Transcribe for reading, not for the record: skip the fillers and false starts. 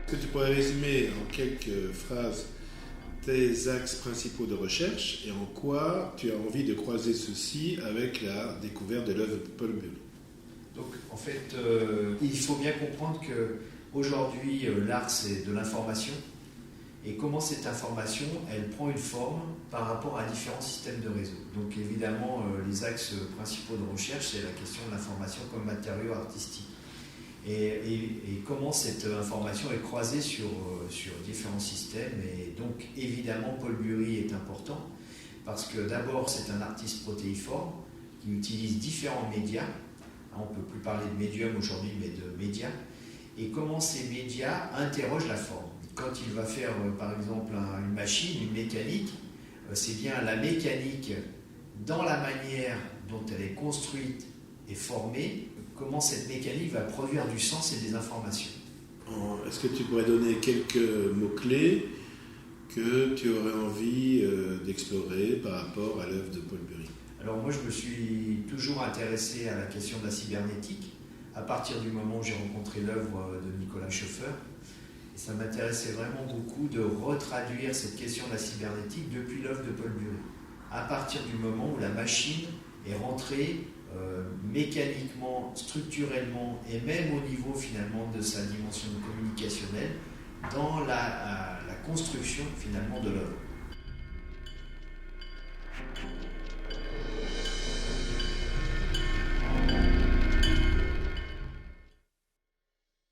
Est-ce que tu pourrais résumer en quelques phrases tes axes principaux de recherche et en quoi tu as envie de croiser ceci avec la découverte de l'œuvre de Paul Bury? Donc, en fait, il faut bien comprendre qu'aujourd'hui, l'art, c'est de l'information. Et comment cette information, elle prend une forme par rapport à différents systèmes de réseau. Donc, évidemment, les axes principaux de recherche, c'est la question de l'information comme matériau artistique. Et comment cette information est croisée sur différents systèmes. Et donc, évidemment, Paul Bury est important parce que d'abord, c'est un artiste protéiforme qui utilise différents médias. On ne peut plus parler de médium aujourd'hui, mais de médias. Et comment ces médias interrogent la forme. Quand il va faire, par exemple, une machine, une mécanique, c'est bien la mécanique dans la manière dont elle est construite et formée, comment cette mécanique va produire du sens et des informations. Est-ce que tu pourrais donner quelques mots-clés que tu aurais envie d'explorer par rapport à l'œuvre de Paul Bury? Alors moi, je me suis toujours intéressé à la question de la cybernétique à partir du moment où j'ai rencontré l'œuvre de Nicolas Schoeffer. Et ça m'intéressait vraiment beaucoup de retraduire cette question de la cybernétique depuis l'œuvre de Paul Bury. À partir du moment où la machine est rentrée mécaniquement, structurellement et même au niveau finalement de sa dimension communicationnelle dans la construction finalement de l'œuvre.